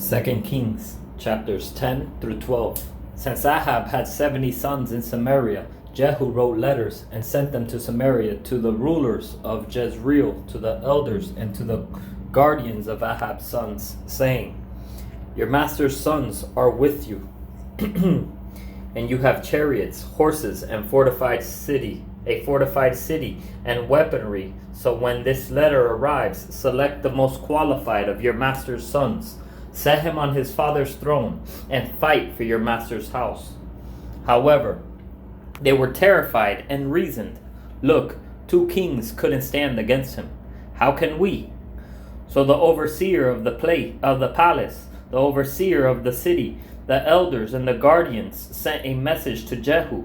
2 Kings, chapters 10 through 12. Since Ahab had 70 sons in Samaria, Jehu wrote letters and sent them to Samaria to the rulers of Jezreel, to the elders, and to the guardians of Ahab's sons, saying, Your master's sons are with you, and you have chariots, horses, and a fortified city, and weaponry. So when this letter arrives, select the most qualified of your master's sons, set him on his father's throne, and fight for your master's house. However, they were terrified and reasoned, Look, 2 kings couldn't stand against him. How can we? So the overseer of the palace, the overseer of the city, the elders and the guardians sent a message to Jehu.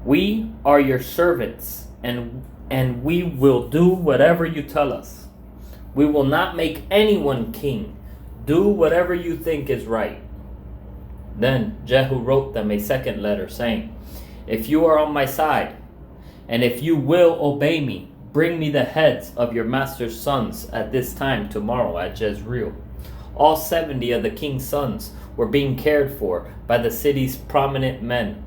We are your servants, and we will do whatever you tell us. We will not make anyone king. Do whatever you think is right. Then Jehu wrote them a second letter, saying, If you are on my side, and if you will obey me, bring me the heads of your master's sons at this time tomorrow at Jezreel. All 70 of the king's sons were being cared for by the city's prominent men.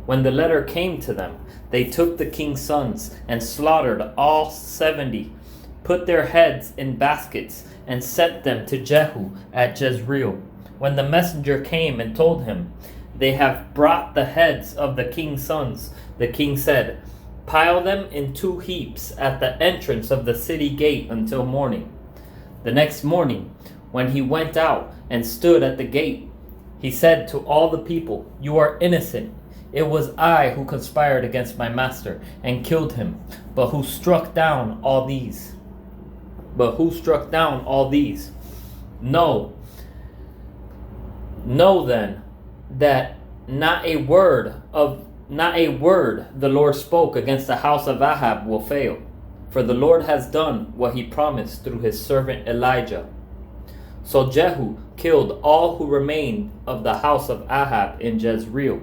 When the letter came to them, they took the king's sons and slaughtered all 70, put their heads in baskets, and sent them to Jehu at Jezreel. When the messenger came and told him, They have brought the heads of the king's sons, the king said, Pile them in 2 heaps at the entrance of the city gate until morning. The next morning, when he went out and stood at the gate, he said to all the people, You are innocent. It was I who conspired against my master and killed him, but who struck down all these? Know then that not a word the Lord spoke against the house of Ahab will fail, for the Lord has done what he promised through his servant Elijah. So Jehu killed all who remained of the house of Ahab in Jezreel,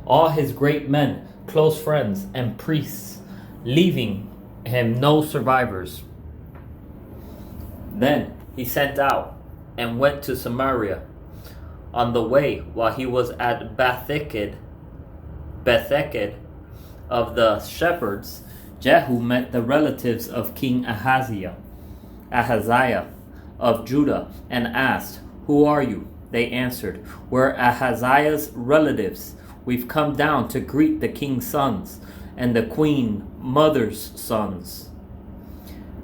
all his great men, close friends, and priests, leaving him no survivors. Then he sent out and went to Samaria. On the way, while he was at Betheked of the shepherds, Jehu met the relatives of King Ahaziah of Judah, and asked, Who are you? They answered, We're Ahaziah's relatives. We've come down to greet the king's sons and the queen mother's sons.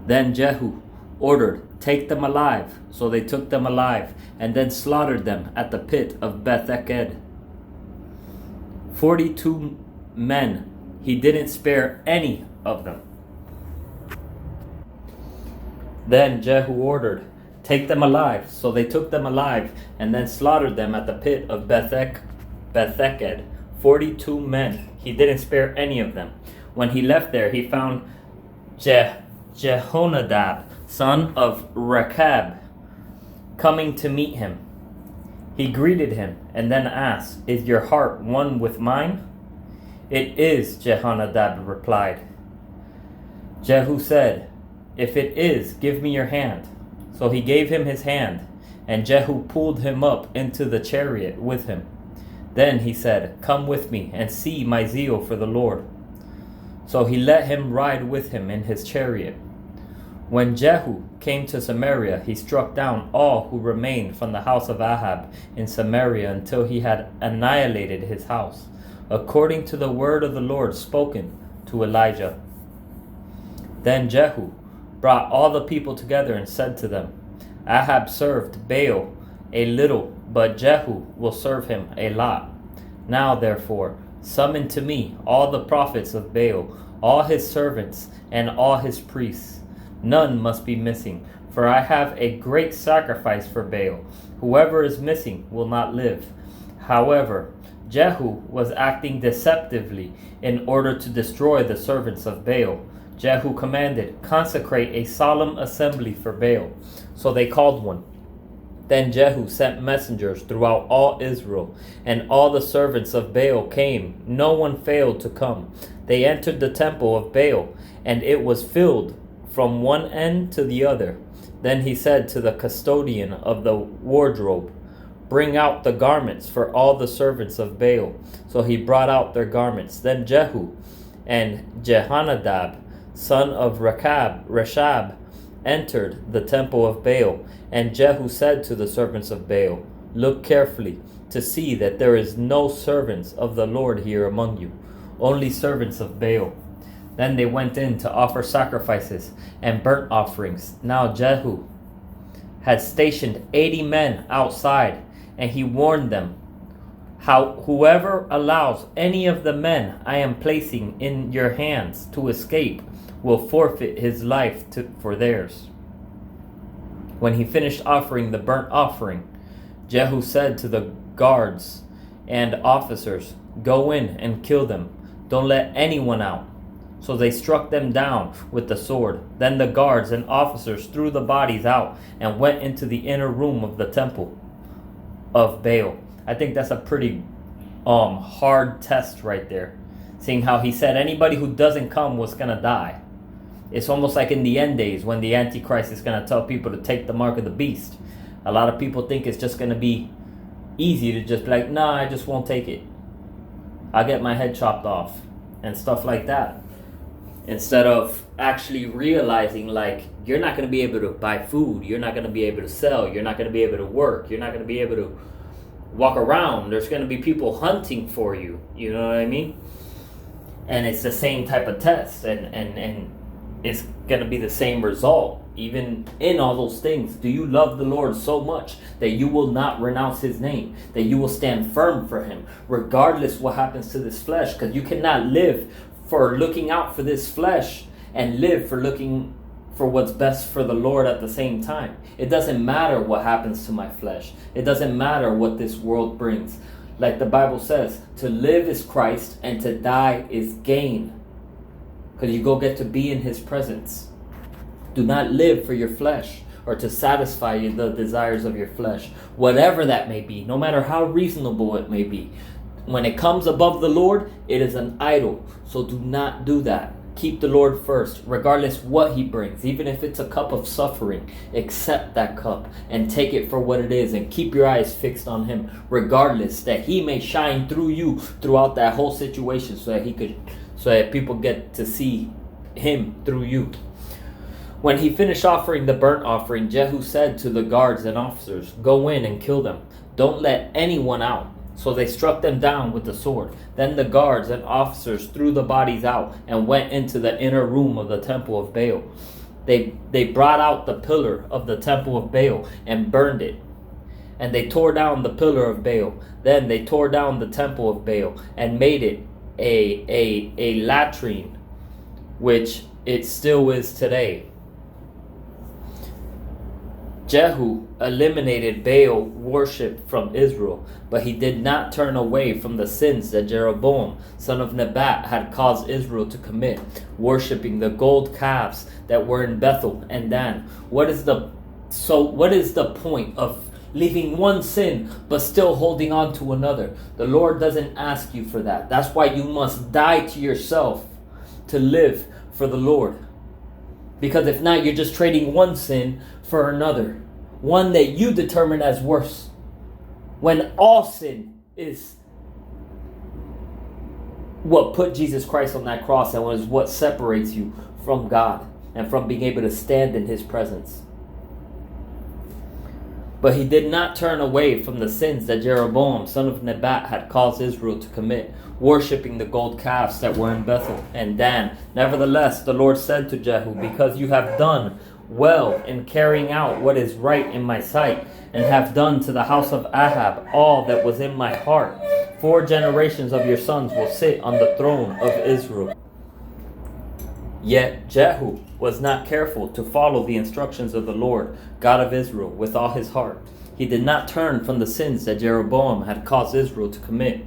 Then Jehu ordered, Take them alive. So they took them alive, and then slaughtered them at the pit of Betheked. 42 men. He didn't spare any of them. Then Jehu ordered, Take them alive. So they took them alive, and then slaughtered them at the pit of Betheked. 42 men. He didn't spare any of them. When he left there, he found Jehonadab, son of Rechab, coming to meet him. He greeted him and then asked, Is your heart one with mine? It is, Jehonadab replied. Jehu said, If it is, give me your hand. So he gave him his hand, and Jehu pulled him up into the chariot with him. Then he said, Come with me and see my zeal for the Lord. So he let him ride with him in his chariot. When Jehu came to Samaria, he struck down all who remained from the house of Ahab in Samaria until he had annihilated his house, according to the word of the Lord spoken to Elijah. Then Jehu brought all the people together and said to them, Ahab served Baal a little, but Jehu will serve him a lot. Now therefore, summon to me all the prophets of Baal, all his servants, and all his priests. None must be missing, for I have a great sacrifice for Baal. Whoever is missing will not live. However, Jehu was acting deceptively in order to destroy the servants of Baal. Jehu commanded, Consecrate a solemn assembly for Baal. So they called one. Then Jehu sent messengers throughout all Israel, and all the servants of Baal came. No one failed to come. They entered the temple of Baal, and it was filled from one end to the other. Then he said to the custodian of the wardrobe, "Bring out the garments for all the servants of Baal." So he brought out their garments. Then Jehu and Jehonadab, son of Reshab, entered the temple of Baal. And Jehu said to the servants of Baal, "Look carefully to see that there is no servants of the Lord here among you, only servants of Baal." Then they went in to offer sacrifices and burnt offerings. Now Jehu had stationed 80 men outside, and he warned them, "Whoever allows any of the men I am placing in your hands to escape will forfeit his life for theirs." When he finished offering the burnt offering, Jehu said to the guards and officers, "Go in and kill them. Don't let anyone out." So they struck them down with the sword. Then the guards and officers threw the bodies out and went into the inner room of the temple of Baal. I think that's a pretty hard test right there, seeing how he said anybody who doesn't come was going to die. It's almost like in the end days when the Antichrist is going to tell people to take the mark of the beast. A lot of people think it's just going to be easy to just be like, "Nah, I just won't take it. I'll get my head chopped off," and stuff like that. Instead of actually realizing, like, you're not going to be able to buy food, you're not going to be able to sell, you're not going to be able to work, you're not going to be able to walk around. There's going to be people hunting for you, you know what I mean? And it's the same type of test, and it's going to be the same result. Even in all those things, do you love the Lord so much that you will not renounce his name, that you will stand firm for him, regardless what happens to this flesh? Because you cannot live for looking out for this flesh and live for looking for what's best for the Lord at the same time. It doesn't matter what happens to my flesh. It doesn't matter what this world brings. Like the Bible says, to live is Christ and to die is gain. Because you go get to be in his presence. Do not live for your flesh or to satisfy the desires of your flesh, whatever that may be, no matter how reasonable it may be. When it comes above the Lord, it is an idol. So do not do that. Keep the Lord first, regardless what he brings. Even if it's a cup of suffering, accept that cup and take it for what it is, and keep your eyes fixed on him, regardless, that he may shine through you throughout that whole situation, so that people get to see him through you. When he finished offering the burnt offering, Jehu said to the guards and officers, "Go in and kill them. Don't let anyone out." So they struck them down with the sword. Then the guards and officers threw the bodies out and went into the inner room of the temple of Baal. They brought out the pillar of the temple of Baal and burned it. And they tore down the pillar of Baal. Then they tore down the temple of Baal and made it a latrine, which it still is today. Jehu eliminated Baal worship from Israel, but he did not turn away from the sins that Jeroboam, son of Nebat, had caused Israel to commit, worshiping the gold calves that were in Bethel and Dan. What is the point of leaving one sin but still holding on to another? The Lord doesn't ask you for that. That's why you must die to yourself to live for the Lord. Because if not, you're just trading one sin for another, one that you determine as worse, when all sin is what put Jesus Christ on that cross and was what separates you from God and from being able to stand in his presence. But he did not turn away from the sins that Jeroboam, son of Nebat, had caused Israel to commit, worshipping the gold calves that were in Bethel and Dan. Nevertheless, the Lord said to Jehu, "Because you have done well in carrying out what is right in my sight, and have done to the house of Ahab all that was in my heart, 4 generations of your sons will sit on the throne of Israel." Yet Jehu was not careful to follow the instructions of the Lord, God of Israel, with all his heart. He did not turn from the sins that Jeroboam had caused Israel to commit.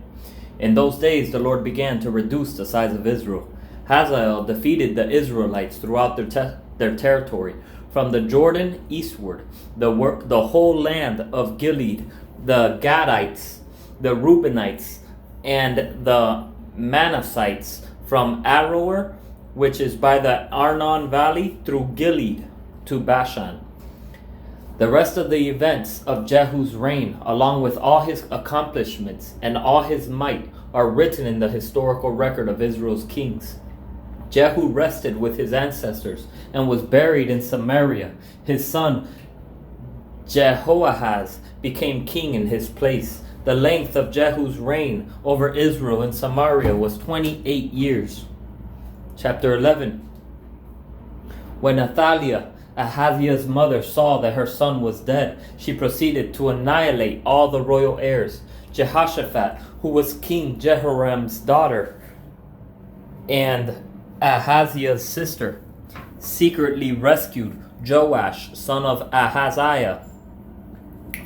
In those days the Lord began to reduce the size of Israel. Hazael defeated the Israelites throughout their territory, from the Jordan eastward, the whole land of Gilead, the Gadites, the Reubenites, and the Manassites, from Aroer, which is by the Arnon Valley, through Gilead to Bashan. The rest of the events of Jehu's reign, along with all his accomplishments and all his might, are written in the historical record of Israel's kings. Jehu rested with his ancestors and was buried in Samaria. His son Jehoahaz became king in his place. The length of Jehu's reign over Israel and Samaria was 28 years. Chapter 11. When Athaliah, Ahaziah's mother, saw that her son was dead, she proceeded to annihilate all the royal heirs. Jehoshaphat, who was King Jehoram's daughter and Ahaziah's sister, secretly rescued Joash, son of Ahaziah,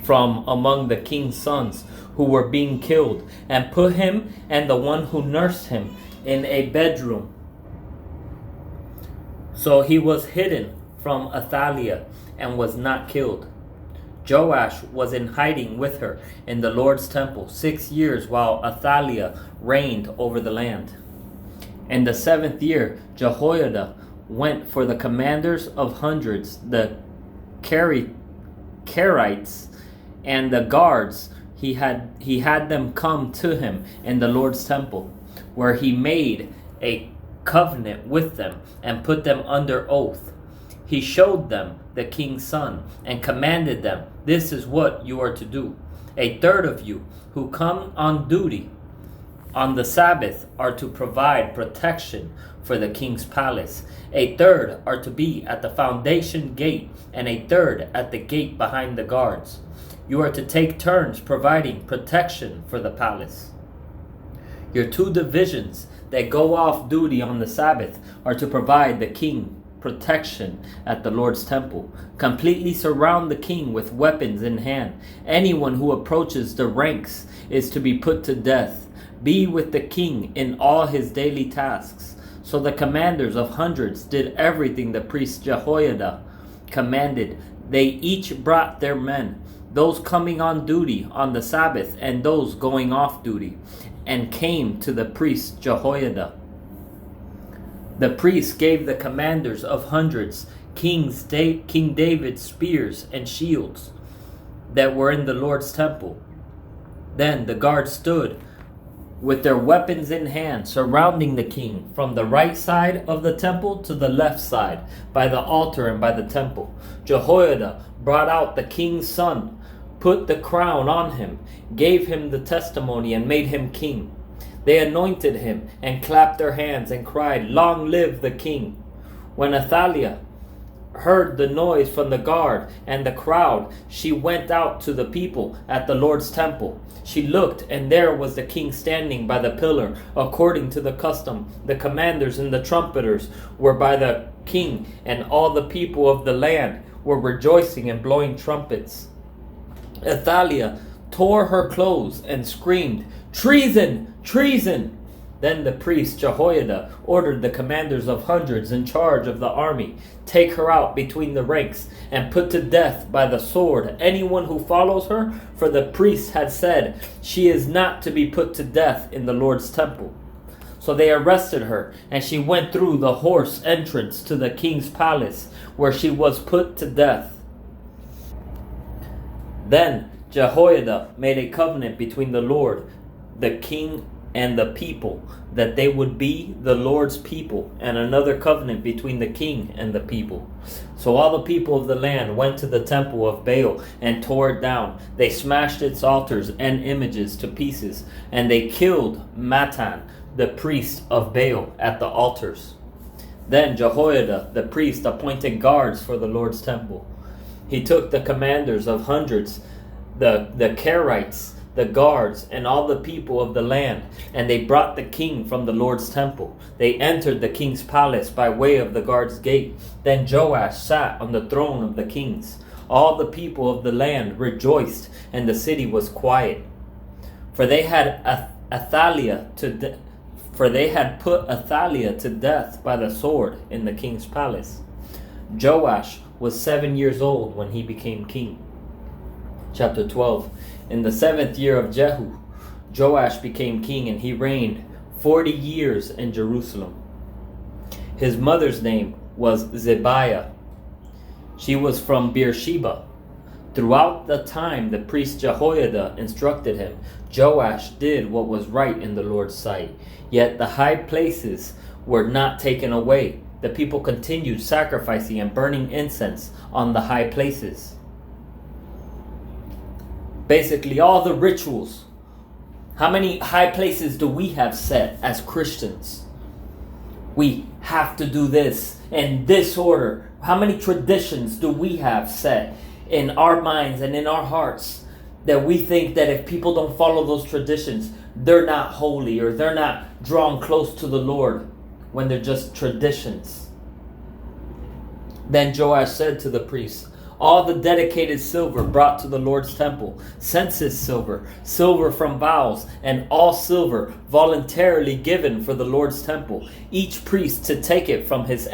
from among the king's sons who were being killed, and put him and the one who nursed him in a bedroom. So he was hidden from Athaliah and was not killed. Joash was in hiding with her in the Lord's temple 6 years while Athaliah reigned over the land. In the 7th year, Jehoiada went for the commanders of hundreds, the Kerites, and the guards. He had them come to him in the Lord's temple, where he made a covenant with them and put them under oath. He showed them the king's son and commanded them, "This is what you are to do. A third of you who come on duty on the Sabbath are to provide protection for the king's palace. A third are to be at the foundation gate, and a third at the gate behind the guards. You are to take turns providing protection for the palace. Your 2 divisions that go off duty on the Sabbath are to provide the king protection at the Lord's temple. Completely surround the king with weapons in hand. Anyone who approaches the ranks is to be put to death. Be with the king in all his daily tasks." So the commanders of hundreds did everything the priest Jehoiada commanded. They each brought their men, those coming on duty on the Sabbath and those going off duty, and came to the priest Jehoiada. The priest gave the commanders of hundreds King David's spears and shields that were in the Lord's temple. Then the guards stood with their weapons in hand, surrounding the king from the right side of the temple to the left side, by the altar and by the temple. Jehoiada brought out the king's son, put the crown on him, gave him the testimony, and made him king. They anointed him and clapped their hands and cried, "Long live the king!" When Athaliah heard the noise from the guard and the crowd, she went out to the people at the Lord's temple. She looked, and there was the king standing by the pillar, according to the custom. The commanders and the trumpeters were by the king, and all the people of the land were rejoicing and blowing trumpets. Athaliah tore her clothes and screamed, "Treason! Treason!" Then the priest Jehoiada ordered the commanders of hundreds in charge of the army, "Take her out between the ranks and put to death by the sword anyone who follows her," for the priest had said, "She is not to be put to death in the Lord's temple." So they arrested her, and she went through the horse entrance to the king's palace, where she was put to death. Then Jehoiada made a covenant between the Lord, the king, and the people, that they would be the Lord's people, and another covenant between the king and the people. So all the people of the land went to the temple of Baal and tore it down. They smashed its altars and images to pieces, and they killed Mattan, the priest of Baal, at the altars. Then Jehoiada the priest appointed guards for the Lord's temple. He took the commanders of hundreds, the Kerites, the guards, and all the people of the land, and they brought the king from the Lord's temple. They entered the king's palace by way of the guard's gate. Then Joash sat on the throne of the kings. All the people of the land rejoiced, and the city was quiet, for they had put Athaliah to death by the sword in the king's palace. Joash was 7 years old when he became king. Chapter 12. In the 7th year of Jehu, Joash became king, and he reigned 40 years in Jerusalem. His mother's name was Zebiah. She was from Beersheba. Throughout the time the priest Jehoiada instructed him, Joash did what was right in the Lord's sight. Yet the high places were not taken away. The people continued sacrificing and burning incense on the high places. Basically, all the rituals. How many high places do we have set as Christians? We have to do this in this order. How many traditions do we have set in our minds and in our hearts that we think that if people don't follow those traditions, they're not holy or they're not drawn close to the Lord, when they're just traditions? Then Joash said to the priests, all the dedicated silver brought to the Lord's temple, census silver, silver from vows, and all silver voluntarily given for the Lord's temple, each priest to take it from his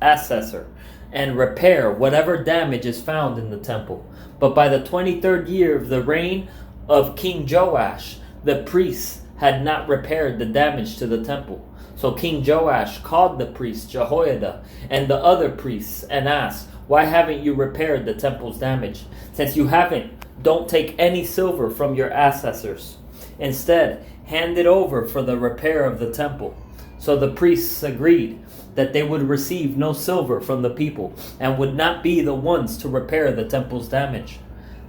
assessor and repair whatever damage is found in the temple. But by the 23rd year of the reign of King Joash, the priests had not repaired the damage to the temple. So King Joash called the priest Jehoiada and the other priests and asked, why haven't you repaired the temple's damage? Since you haven't, don't take any silver from your assessors. Instead, hand it over for the repair of the temple. So the priests agreed that they would receive no silver from the people and would not be the ones to repair the temple's damage.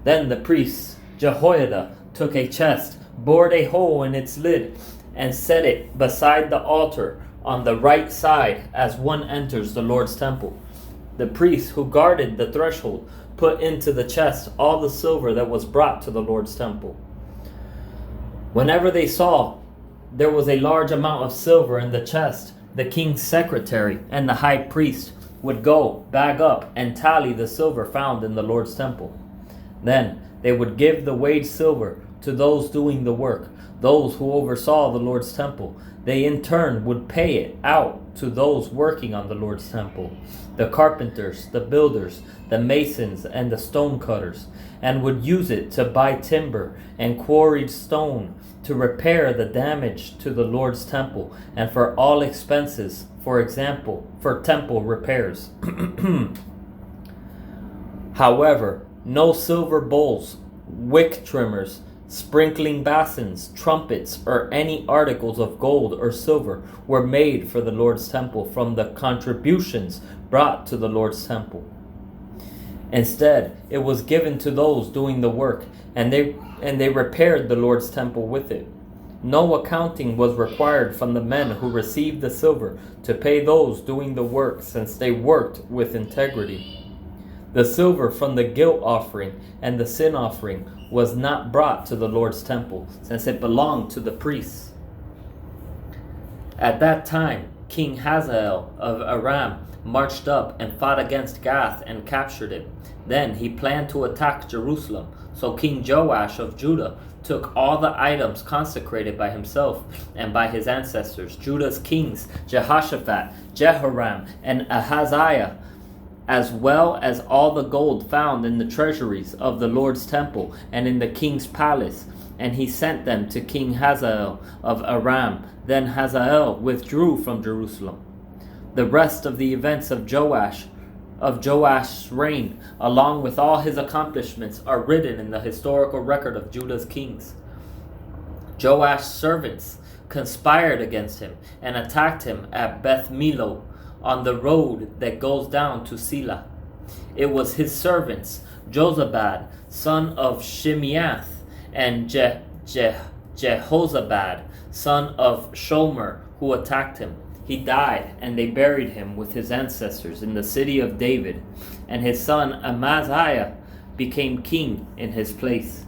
Then the priest Jehoiada took a chest, bored a hole in its lid, and set it beside the altar on the right side as one enters the Lord's temple. The priests who guarded the threshold put into the chest all the silver that was brought to the Lord's temple. Whenever they saw there was a large amount of silver in the chest, the king's secretary and the high priest would go, bag up, and tally the silver found in the Lord's temple. Then they would give the weighed silver to those doing the work, those who oversaw the Lord's temple. They in turn would pay it out to those working on the Lord's temple, the carpenters, the builders, the masons, and the stone cutters, and would use it to buy timber and quarried stone to repair the damage to the Lord's temple and for all expenses, for example, for temple repairs. However, no silver bowls, wick trimmers, sprinkling basins, trumpets, or any articles of gold or silver were made for the Lord's temple from the contributions brought to the Lord's temple. Instead, it was given to those doing the work, and they repaired the Lord's temple with it. No accounting was required from the men who received the silver to pay those doing the work, since they worked with integrity. The silver from the guilt offering and the sin offering was not brought to the Lord's temple, since it belonged to the priests. At that time, King Hazael of Aram marched up and fought against Gath and captured it. Then he planned to attack Jerusalem. So King Joash of Judah took all the items consecrated by himself and by his ancestors, Judah's kings Jehoshaphat, Jehoram, and Ahaziah, as well as all the gold found in the treasuries of the Lord's temple and in the king's palace, and he sent them to King Hazael of Aram. Then Hazael withdrew from Jerusalem. The rest of the events of Joash's reign, along with all his accomplishments, are written in the historical record of Judah's kings. Joash's servants conspired against him and attacked him at Beth Millo, on the road that goes down to Sila. It was his servants, Jozabad, son of Shimeath, and Jehozabad, son of Shomer, who attacked him. He died, and they buried him with his ancestors in the city of David, and his son Amaziah became king in his place.